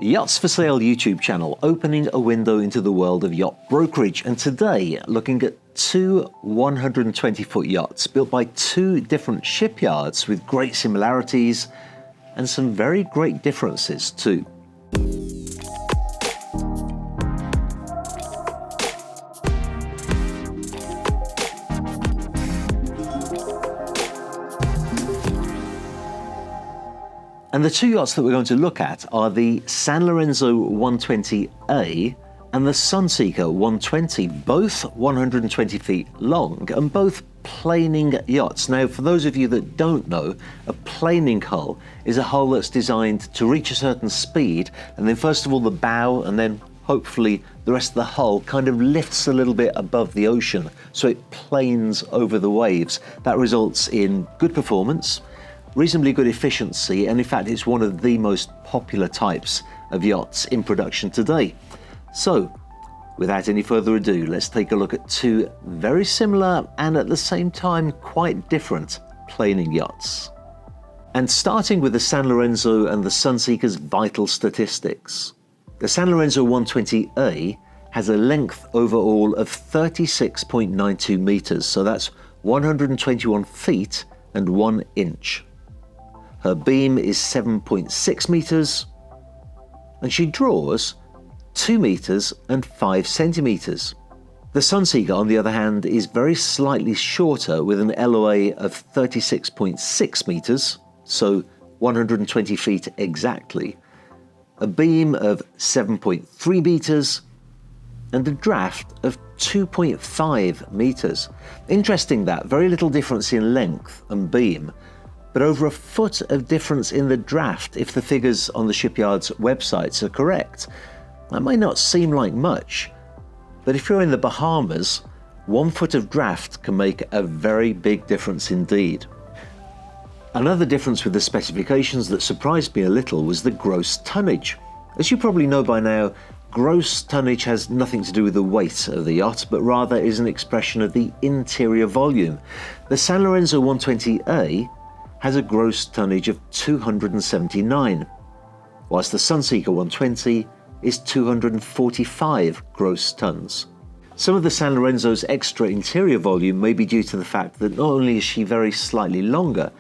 Yachts for Sale YouTube channel, opening a window into the world of yacht brokerage, and today looking at two 120-foot yachts built by two different shipyards with great similarities and some very great differences too. And the two yachts that we're going to look at are the Sanlorenzo 120A and the Sunseeker 120, both 120 feet long and both planing yachts. Now, for those of you that don't know, a planing hull is a hull that's designed to reach a certain speed, and then first of all the bow, and then hopefully the rest of the hull kind of lifts a little bit above the ocean, so it planes over the waves. That results in good performance, reasonably good efficiency, and in fact it's one of the most popular types of yachts in production today. So, without any further ado, let's take a look at two very similar and at the same time quite different planing yachts. And starting with the Sanlorenzo and the Sunseeker's vital statistics. The Sanlorenzo 120A has a length overall of 36.92 meters, so that's 121 feet and 1 inch. Her beam is 7.6 meters, and she draws 2 meters and 5 centimeters. The Sunseeker, on the other hand, is very slightly shorter with an LOA of 36.6 meters, so 120 feet exactly, a beam of 7.3 meters, and a draft of 2.5 meters. Interesting that, very little difference in length and beam, but over a foot of difference in the draft if the figures on the shipyard's websites are correct. That might not seem like much, but if you're in the Bahamas, 1 foot of draft can make a very big difference indeed. Another difference with the specifications that surprised me a little was the gross tonnage. As you probably know by now, gross tonnage has nothing to do with the weight of the yacht, but rather is an expression of the interior volume. The Sanlorenzo 120A has a gross tonnage of 279, whilst the Sunseeker 120 is 245 gross tons. Some of the Sanlorenzo's extra interior volume may be due to the fact that not only is she very slightly longer,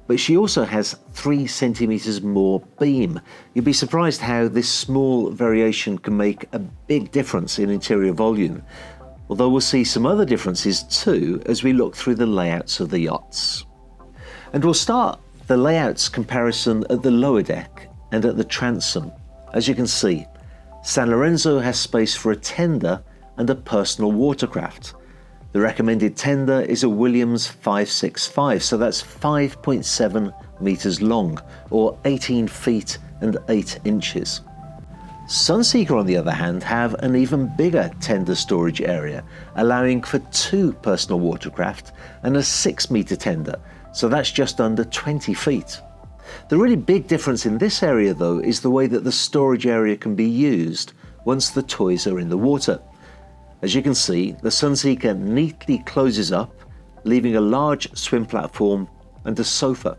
but she also has 3 centimeters more beam. You'd be surprised how this small variation can make a big difference in interior volume, although we'll see some other differences too as we look through the layouts of the yachts. And we'll start the layouts comparison at the lower deck and at the transom. As you can see, Sanlorenzo has space for a tender and a personal watercraft. The recommended tender is a Williams 565, so that's 5.7 meters long, or 18 feet and 8 inches. Sunseeker, on the other hand, have an even bigger tender storage area, allowing for 2 personal watercraft and a 6-meter tender, so that's just under 20 feet. The really big difference in this area, though, is the way that the storage area can be used once the toys are in the water. As you can see, the Sunseeker neatly closes up, leaving a large swim platform and a sofa.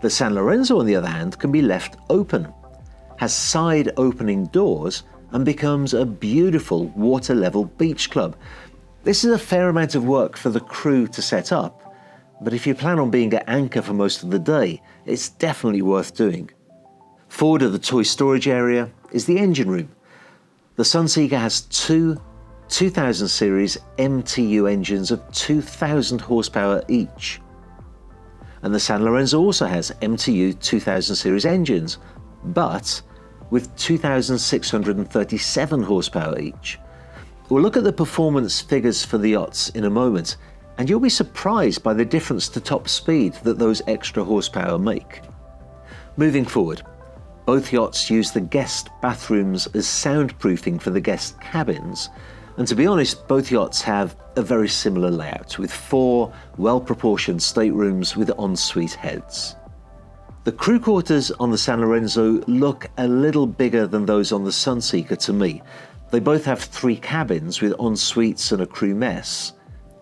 The Sanlorenzo, on the other hand, can be left open, has side opening doors, and becomes a beautiful water-level beach club. This is a fair amount of work for the crew to set up, but if you plan on being at anchor for most of the day, it's definitely worth doing. Forward of the toy storage area is the engine room. The Sunseeker has two 2000 series MTU engines of 2000 horsepower each. And the Sanlorenzo also has MTU 2000 series engines, but with 2637 horsepower each. We'll look at the performance figures for the yachts in a moment, and you'll be surprised by the difference to top speed that those extra horsepower make. Moving forward, both yachts use the guest bathrooms as soundproofing for the guest cabins, and to be honest, both yachts have a very similar layout, with 4 well-proportioned staterooms with ensuite heads. The crew quarters on the Sanlorenzo look a little bigger than those on the Sunseeker to me. They both have 3 cabins with en-suites and a crew mess.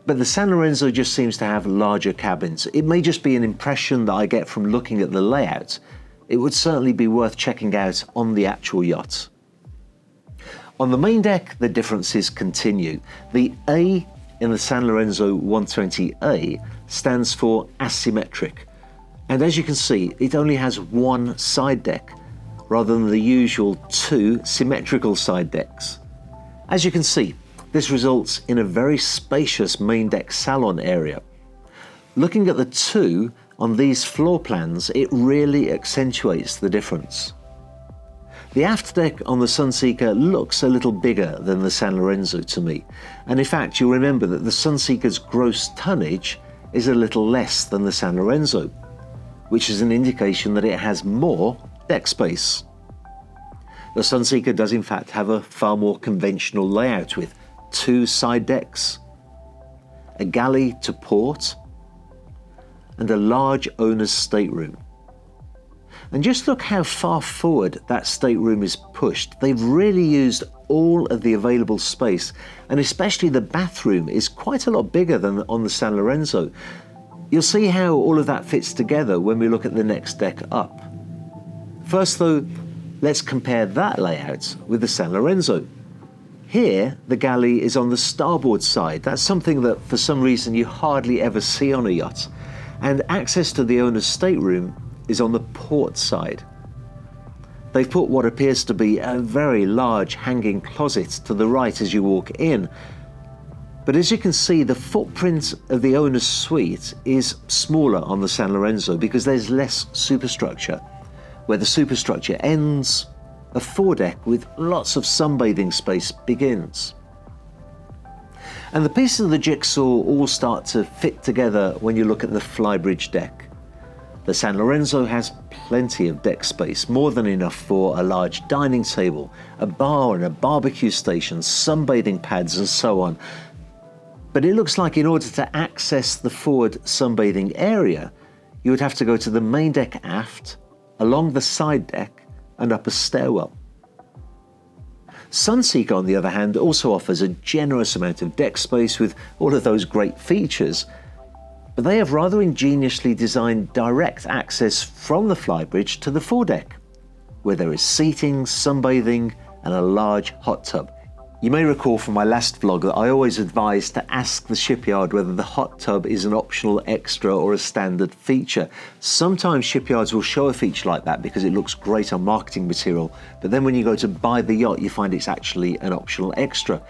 But the Sanlorenzo just seems to have larger cabins. It may just be an impression that I get from looking at the layout, it would certainly be worth checking out on the actual yacht. On the main deck, the differences continue. The A in the Sanlorenzo 120A stands for asymmetric. And as you can see, it only has one side deck, rather than the usual two symmetrical side decks. As you can see, this results in a very spacious main deck salon area. Looking at the two on these floor plans, it really accentuates the difference. The aft deck on the Sunseeker looks a little bigger than the Sanlorenzo to me, and in fact you'll remember that the Sunseeker's gross tonnage is a little less than the Sanlorenzo, which is an indication that it has more deck space. The Sunseeker does in fact have a far more conventional layout with two side decks, a galley to port, and a large owner's stateroom. And just look how far forward that stateroom is pushed. They've really used all of the available space, and especially the bathroom is quite a lot bigger than on the Sanlorenzo. You'll see how all of that fits together when we look at the next deck up. First though, let's compare that layout with the Sanlorenzo. Here, the galley is on the starboard side. That's something that for some reason you hardly ever see on a yacht. And access to the owner's stateroom is on the port side. They've put what appears to be a very large hanging closet to the right as you walk in. But as you can see, the footprint of the owner's suite is smaller on the Sanlorenzo because there's less superstructure. Where the superstructure ends, a foredeck with lots of sunbathing space begins. And the pieces of the jigsaw all start to fit together when you look at the Flybridge deck. The Sanlorenzo has plenty of deck space, more than enough for a large dining table, a bar and a barbecue station, sunbathing pads and so on. But it looks like in order to access the forward sunbathing area, you would have to go to the main deck aft, along the side deck and up a stairwell. Sunseeker, on the other hand, also offers a generous amount of deck space with all of those great features, but they have rather ingeniously designed direct access from the Flybridge to the foredeck, where there is seating, sunbathing and a large hot tub. You may recall from my last vlog that I always advise to ask the shipyard whether the hot tub is an optional extra or a standard feature. Sometimes shipyards will show a feature like that because it looks great on marketing material, but then when you go to buy the yacht, you find it's actually an optional extra.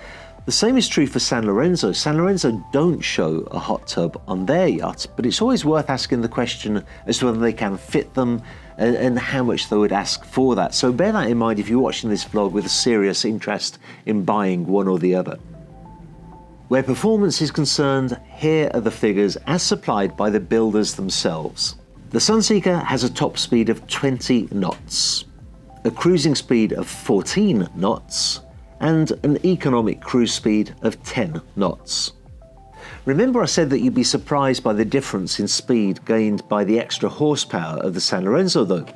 The same is true for Sanlorenzo. Sanlorenzo don't show a hot tub on their yacht, but it's always worth asking the question as to whether they can fit them and how much they would ask for that. So bear that in mind if you're watching this vlog with a serious interest in buying one or the other. Where performance is concerned, here are the figures as supplied by the builders themselves. The Sunseeker has a top speed of 20 knots, a cruising speed of 14 knots, and an economic cruise speed of 10 knots. Remember I said that you'd be surprised by the difference in speed gained by the extra horsepower of the Sanlorenzo though.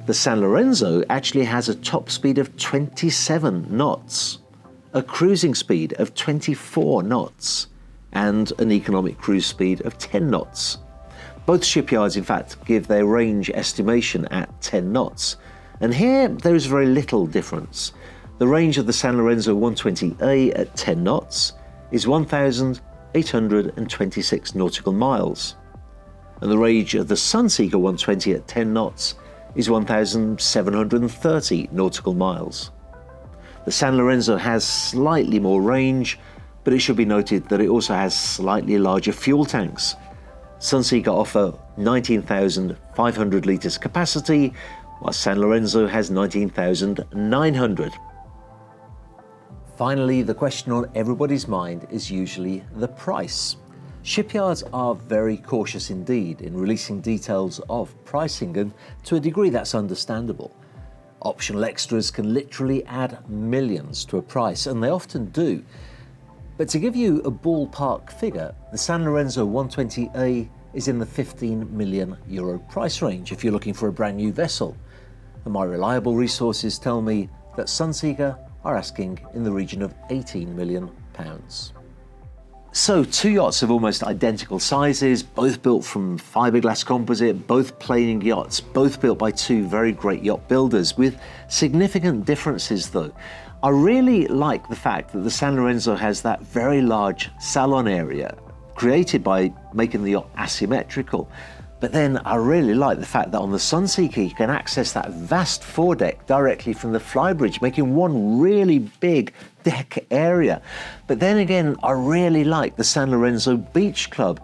The Sanlorenzo actually has a top speed of 27 knots, a cruising speed of 24 knots, and an economic cruise speed of 10 knots. Both shipyards in fact give their range estimation at 10 knots, and here there is very little difference. The range of the Sanlorenzo 120A at 10 knots is 1,826 nautical miles, and the range of the Sunseeker 120 at 10 knots is 1,730 nautical miles. The Sanlorenzo has slightly more range, but it should be noted that it also has slightly larger fuel tanks. Sunseeker offer 19,500 litres capacity, while Sanlorenzo has 19,900. Finally, the question on everybody's mind is usually the price. Shipyards are very cautious indeed in releasing details of pricing, and to a degree that's understandable. Optional extras can literally add millions to a price, and they often do. But to give you a ballpark figure, the Sanlorenzo 120A is in the €15 million price range if you're looking for a brand new vessel. And my reliable resources tell me that Sunseeker are asking in the region of £18 million. So, two yachts of almost identical sizes, both built from fiberglass composite, both planing yachts, both built by two very great yacht builders, with significant differences though. I really like the fact that the Sanlorenzo has that very large salon area, created by making the yacht asymmetrical. But then I really like the fact that on the Sunseeker you can access that vast foredeck directly from the Flybridge, making one really big deck area. But then again, I really like the Sanlorenzo Beach Club.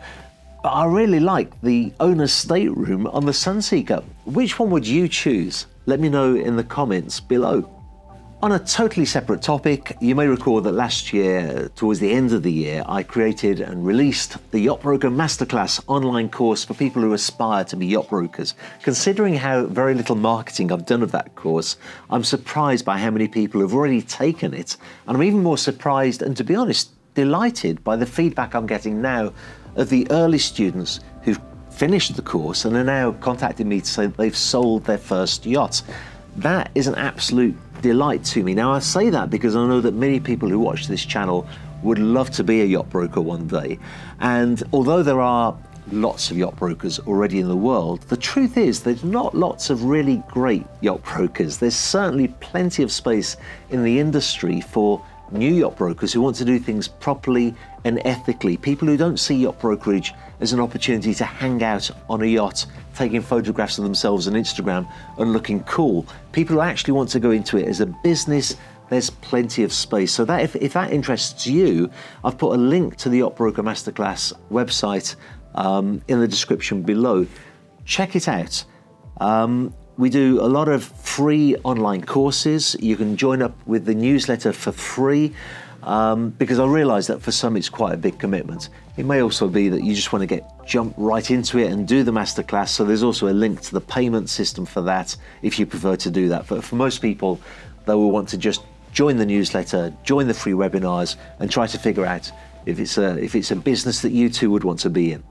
But I really like the owner's stateroom on the Sunseeker. Which one would you choose? Let me know in the comments below. On a totally separate topic, you may recall that last year, towards the end of the year, I created and released the Yacht Broker Master Class online course for people who aspire to be yacht brokers. Considering how very little marketing I've done of that course, I'm surprised by how many people have already taken it, and I'm even more surprised and, to be honest, delighted by the feedback I'm getting now of the early students who've finished the course and are now contacting me to say that they've sold their first yacht. That is an absolute delight to me. Now, I say that because I know that many people who watch this channel would love to be a yacht broker one day. And although there are lots of yacht brokers already in the world, the truth is there's not lots of really great yacht brokers. There's certainly plenty of space in the industry for new yacht brokers who want to do things properly and ethically, people who don't see yacht brokerage as an opportunity to hang out on a yacht, taking photographs of themselves on Instagram and looking cool. People who actually want to go into it as a business. There's plenty of space. So that if that interests you, I've put a link to the Yacht Broker Masterclass website in the description below. Check it out. We do a lot of free online courses. You can join up with the newsletter for free because I realise that for some it's quite a big commitment. It may also be that you just want to jump right into it and do the masterclass. So there's also a link to the payment system for that if you prefer to do that. But for most people, they will want to just join the newsletter, join the free webinars, and try to figure out if it's a business that you too would want to be in.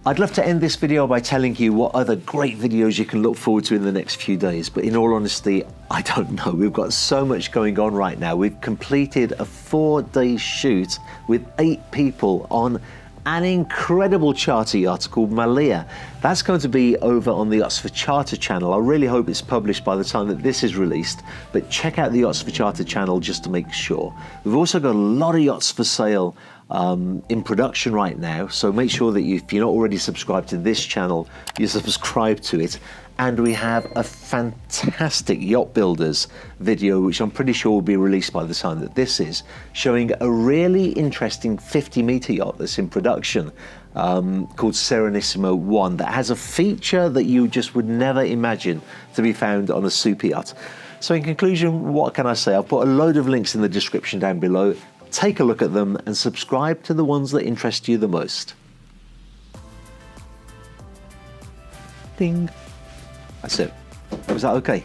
I'd love to end this video by telling you what other great videos you can look forward to in the next few days, but in all honesty, I don't know. We've got so much going on right now. We've completed a 4-day shoot with 8 people on an incredible charter yacht called Malia. That's going to be over on the Yachts for Charter channel. I really hope it's published by the time that this is released, but check out the Yachts for Charter channel just to make sure. We've also got a lot of yachts for sale in production right now, so make sure that if you're not already subscribed to this channel, you subscribe to it. And we have a fantastic yacht builders video, which I'm pretty sure will be released by the time that this is, showing a really interesting 50-meter yacht that's in production called Serenissimo 1 that has a feature that you just would never imagine to be found on a super yacht. So in conclusion, what can I say? I'll put a load of links in the description down below. Take a look at them and subscribe to the ones that interest you the most. Ding. That's it. Was that okay?